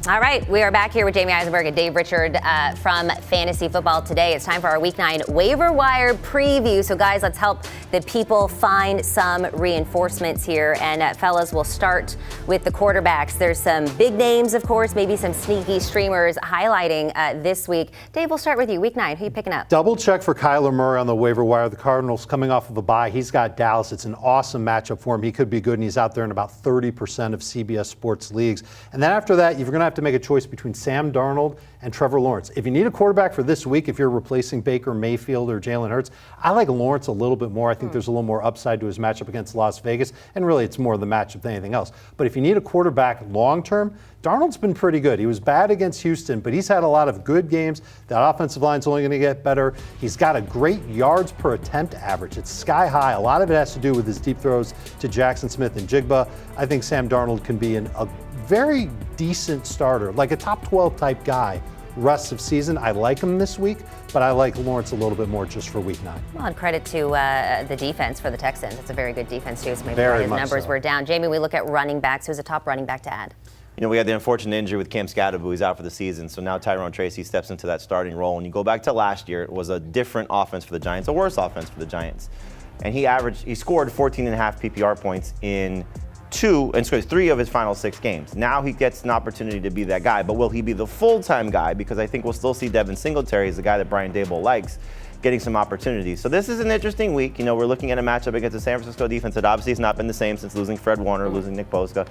All right, we are back here with Jamey Eisenberg and Dave Richard from Fantasy Football Today. It's time for our Week 9 Waiver Wire preview. So, guys, let's help the people find some reinforcements here. And, fellas, we'll start with the quarterbacks. There's some big names, of course, maybe some sneaky streamers highlighting this week. Dave, we'll start with you. Week 9, who are you picking up? Double check for Kyler Murray on the waiver wire. The Cardinals coming off of a bye. He's got Dallas. It's an awesome matchup for him. He could be good, and he's out there in about 30% of CBS Sports leagues. And then after that, you're going to have to make a choice between Sam Darnold and Trevor Lawrence. If you need a quarterback for this week, if you're replacing Baker Mayfield or Jalen Hurts, I like Lawrence a little bit more. I think there's a little more upside to his matchup against Las Vegas, and really it's more the matchup than anything else. But if you need a quarterback long-term, Darnold's been pretty good. He was bad against Houston, but he's had a lot of good games. That offensive line's only going to get better. He's got a great yards per attempt average. It's sky high. A lot of it has to do with his deep throws to Jackson Smith and Jigba. I think Sam Darnold can be a very decent starter, like a top 12 type guy rest of season. I like him this week, but I like Lawrence a little bit more just for week 9. Well, and credit to the defense for the Texans. It's a very good defense, too, so maybe Very his much numbers so. were down. Jamey, we look at running backs. Who's a top running back to add? You know, we had the unfortunate injury with Cam Scadaboo. He's out for the season. So now Tyrone Tracy steps into that starting role. And you go back to last year, it was a different offense for the Giants, a worse offense for the Giants. And he scored 14.5 PPR points in 3 of his final 6 games. Now he gets an opportunity to be that guy. But will he be the full-time guy? Because I think we'll still see Devin Singletary as the guy that Brian Daboll likes, getting some opportunities. So this is an interesting week. You know, we're looking at a matchup against the San Francisco defense that obviously has not been the same since losing Fred Warner, losing Nick Bosa.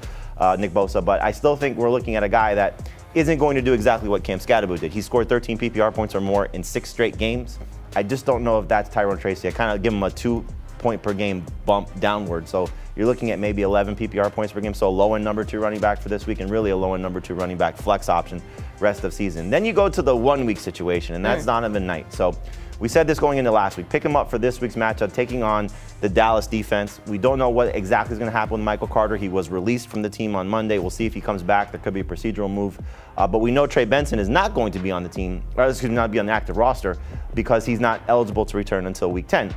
But I still think we're looking at a guy that isn't going to do exactly what Cam Scadaboo did. He scored 13 PPR points or more in 6 straight games. I just don't know if that's Tyrone Tracy. I kind of give him a 2-point per game bump downward. So you're looking at maybe 11 PPR points per game. So a low-end number 2 running back for this week, and really a low-end number 2 running back flex option rest of season. Then you go to the 1-week situation, and that's Donovan Knight. So we said this going into last week. Pick him up for this week's matchup, taking on the Dallas defense. We don't know what exactly is going to happen with Michael Carter. He was released from the team on Monday. We'll see if he comes back. There could be a procedural move. But we know Trey Benson is not going to be on the team, or excuse me, not be on the active roster, because he's not eligible to return until week 10.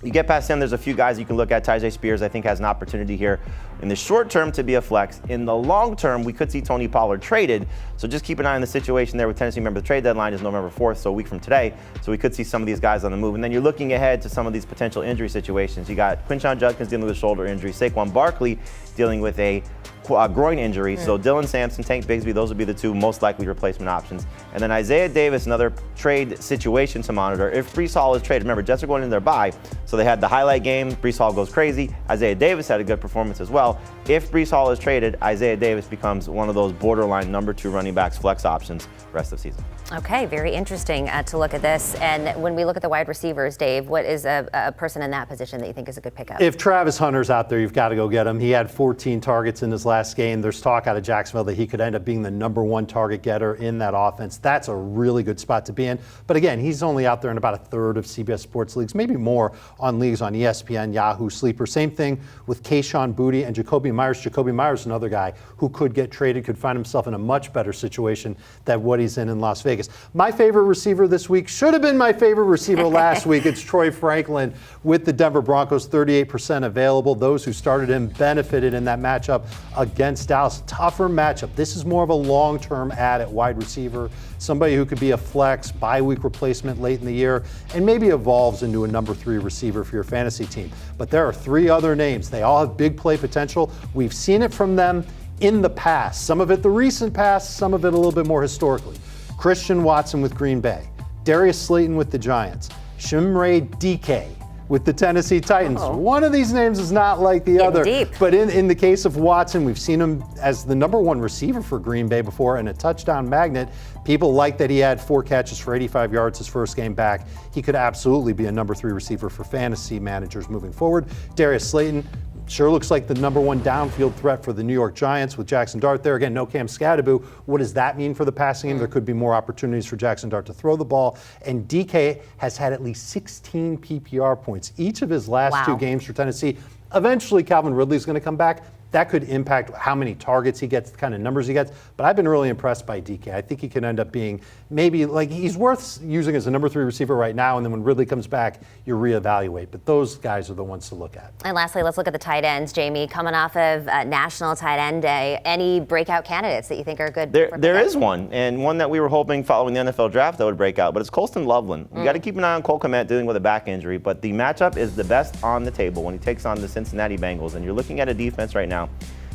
You get past him, there's a few guys you can look at. Tyjae Spears, I think, has an opportunity here in the short term to be a flex. In the long term, we could see Tony Pollard traded. So just keep an eye on the situation there with Tennessee. Remember, the trade deadline is November 4th, so a week from today. So we could see some of these guys on the move. And then you're looking ahead to some of these potential injury situations. You got Quinshon Judkins dealing with a shoulder injury, Saquon Barkley dealing with a groin injury. So Dylan Sampson, Tank Bigsby, those would be the 2 most likely replacement options. And then Isaiah Davis, another trade situation to monitor. If Breece Hall is traded, remember, Jets are going in their bye, so they had the highlight game. Breece Hall goes crazy. Isaiah Davis had a good performance as well. If Breece Hall is traded, Isaiah Davis becomes one of those borderline number 2 running backs flex options rest of season. Okay, very interesting to look at this. And when we look at the wide receivers, Dave, what is a person in that position that you think is a good pickup? If Travis Hunter's out there, you've got to go get him. He had 14 targets in his last game. There's talk out of Jacksonville that he could end up being the number 1 target getter in that offense. That's a really good spot to be in. But again, he's only out there in about a third of CBS Sports leagues, maybe more on leagues on ESPN, Yahoo, Sleeper. Same thing with Kayshon Boutte and Jacoby Myers. Jacoby Myers, another guy who could get traded, could find himself in a much better situation than what he's in Las Vegas. My favorite receiver this week should have been my favorite receiver last week. It's Troy Franklin with the Denver Broncos, 38% available. Those who started him benefited in that matchup against Dallas. Tougher matchup. This is more of a long-term add at wide receiver, somebody who could be a flex, bye-week replacement late in the year, and maybe evolves into a number 3 receiver for your fantasy team. But there are 3 other names. They all have big play potential. We've seen it from them in the past. Some of it the recent past, some of it a little bit more historically. Christian Watson with Green Bay, Darius Slayton with the Giants, Shimray DK with the Tennessee Titans. One of these names is not like the other. Deep. But in the case of Watson, we've seen him as the number 1 receiver for Green Bay before and a touchdown magnet. People like that he had 4 catches for 85 yards his first game back. He could absolutely be a number 3 receiver for fantasy managers moving forward. Darius Slayton sure looks like the number 1 downfield threat for the New York Giants with Jackson Dart there. Again, no Cam Scadaboo. What does that mean for the passing game? There could be more opportunities for Jackson Dart to throw the ball. And DK has had at least 16 PPR points each of his last 2 games for Tennessee. Eventually, Calvin Ridley's going to come back. that could impact how many targets he gets, the kind of numbers he gets. But I've been really impressed by DK. I think he can end up being maybe like he's worth using as a number 3 receiver right now, and then when Ridley comes back, you reevaluate. But those guys are the ones to look at. And lastly, let's look at the tight ends. Jamey, coming off of National Tight End Day, any breakout candidates that you think are good? There is one, and one that we were hoping following the NFL draft that would break out, but it's Colston Loveland. You got to keep an eye on Cole Kmet dealing with a back injury, but the matchup is the best on the table when he takes on the Cincinnati Bengals, and you're looking at a defense right now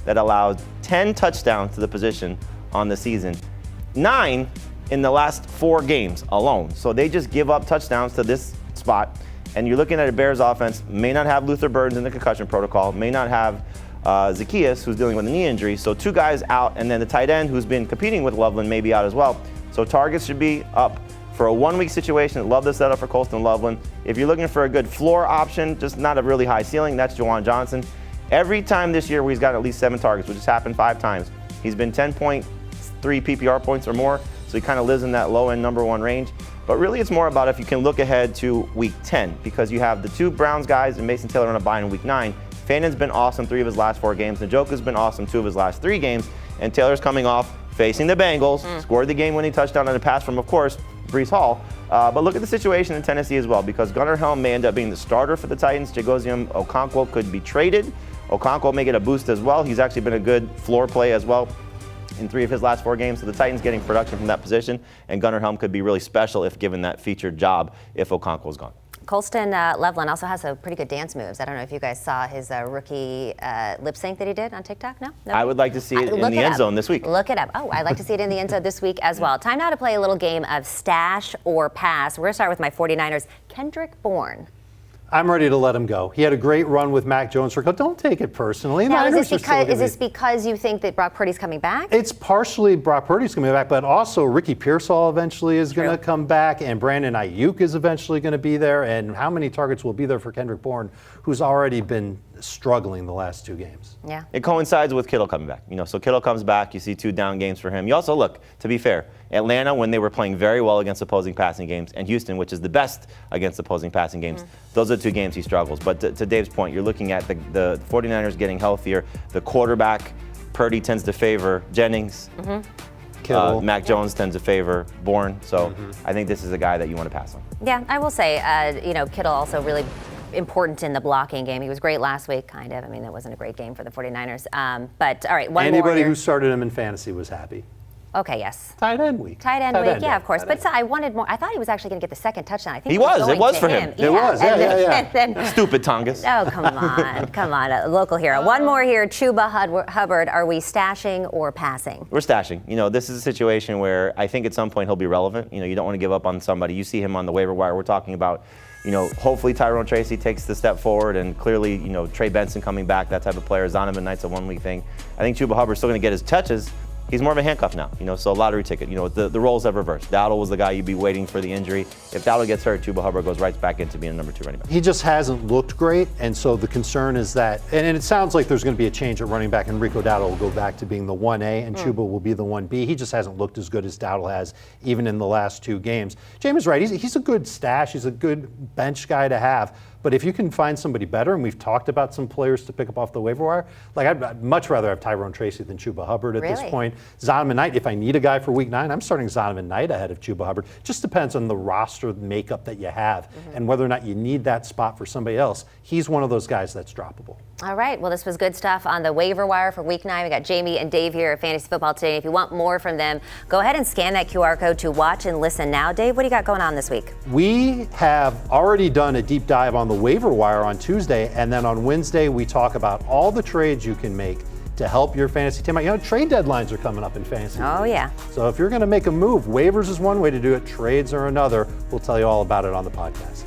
that allowed 10 touchdowns to the position on the season, 9 in the last 4 games alone. So they just give up touchdowns to this spot, and you're looking at a Bears offense, may not have Luther Burns in the concussion protocol, may not have Zacchaeus, who's dealing with a knee injury, so 2 guys out, and then the tight end who's been competing with Loveland may be out as well. So targets should be up. For a 1-week situation, love the setup for Colston Loveland. If you're looking for a good floor option, just not a really high ceiling, that's Juwan Johnson. Every time this year where he's got at least 7 targets, which has happened 5 times, he's been 10.3 PPR points or more, so he kind of lives in that low-end number 1 range. But really it's more about if you can look ahead to week 10, because you have the 2 Browns guys and Mason Taylor on a bye in week 9. Fannon's been awesome 3 of his last 4 games. Njoku's been awesome 2 of his last 3 games. And Taylor's coming off facing the Bengals, scored the game-winning touchdown on a pass from, of course, Breece Hall. But look at the situation in Tennessee as well, because Gunnar Helm may end up being the starter for the Titans. Chigoziem Okonkwo could be traded. Okonkwo may get a boost as well. He's actually been a good floor play as well in 3 of his last 4 games. So the Titans getting production from that position, and Gunnar Helm could be really special if given that featured job if Okonkwo's gone. Colston Loveland also has some pretty good dance moves. I don't know if you guys saw his rookie lip sync that he did on TikTok. No? I would like to see it in the end zone this week. Look it up. Oh, I'd like to see it in the end zone this week as well. Time now to play a little game of stash or pass. We're going to start with my 49ers, Kendrick Bourne. I'm ready to let him go. He had a great run with Mac Jones. Don't take it personally. Now, is this because you think that Brock Purdy's coming back? It's partially Brock Purdy's coming back, but also Ricky Pearsall eventually is going to come back, and Brandon Ayuk is eventually going to be there. And how many targets will be there for Kendrick Bourne, who's already been struggling the last 2 games? Yeah. It coincides with Kittle coming back. So Kittle comes back, you see 2 down games for him. You also look, to be fair, Atlanta, when they were playing very well against opposing passing games, and Houston, which is the best against opposing passing games, those are the 2 games he struggles. But to Dave's point, you're looking at the 49ers getting healthier. The quarterback, Purdy tends to favor Jennings. Kittle. Mac Jones tends to favor Bourne. So I think this is a guy that you want to pass on. Yeah, I will say, Kittle also really important in the blocking game. He was great last week, kind of. I mean, it wasn't a great game for the 49ers. But, all right, one more. Anybody who started him in fantasy was happy. Okay, yes. Tight end week. Tight end week, yeah, of course. But I wanted more. I thought he was actually going to get the second touchdown. I think he was. It was for him. It was. Yeah. Stupid Tongas. Oh, come on, a local hero. One more here. Chuba Hubbard. Are we stashing or passing? We're stashing. This is a situation where I think at some point he'll be relevant. You don't want to give up on somebody. You see him on the waiver wire. We're talking about, hopefully Tyrone Tracy takes the step forward, and clearly, Trey Benson coming back, that type of player. Zonovan Knight's a 1-week thing. I think Chuba Hubbard's still going to get his touches. He's more of a handcuff now, so a lottery ticket. The roles have reversed. Dowdle was the guy you'd be waiting for the injury. If Dowdle gets hurt, Chuba Hubbard goes right back into being a number 2 running back. He just hasn't looked great, and so the concern is that, and it sounds like there's going to be a change at running back, and Rico Dowdle will go back to being the 1A, and Chuba will be the 1B. He just hasn't looked as good as Dowdle has, even in the last 2 games. Jamey's right. He's a good stash. He's a good bench guy to have. But if you can find somebody better, and we've talked about some players to pick up off the waiver wire, I'd much rather have Tyrone Tracy than Chuba Hubbard at this point. Zonovan Knight, if I need a guy for week 9, I'm starting Zonovan Knight ahead of Chuba Hubbard. Just depends on the roster makeup that you have and whether or not you need that spot for somebody else. He's one of those guys that's droppable. All right. Well, this was good stuff on the waiver wire for week 9. We got Jamey and Dave here at Fantasy Football Today. If you want more from them, go ahead and scan that QR code to watch and listen now. Dave, what do you got going on this week? We have already done a deep dive on the waiver wire on Tuesday, and then on Wednesday we talk about all the trades you can make to help your fantasy team out. Trade deadlines are coming up in fantasy. Oh, yeah. So if you're going to make a move, waivers is one way to do it, trades are another. We'll tell you all about it on the podcast.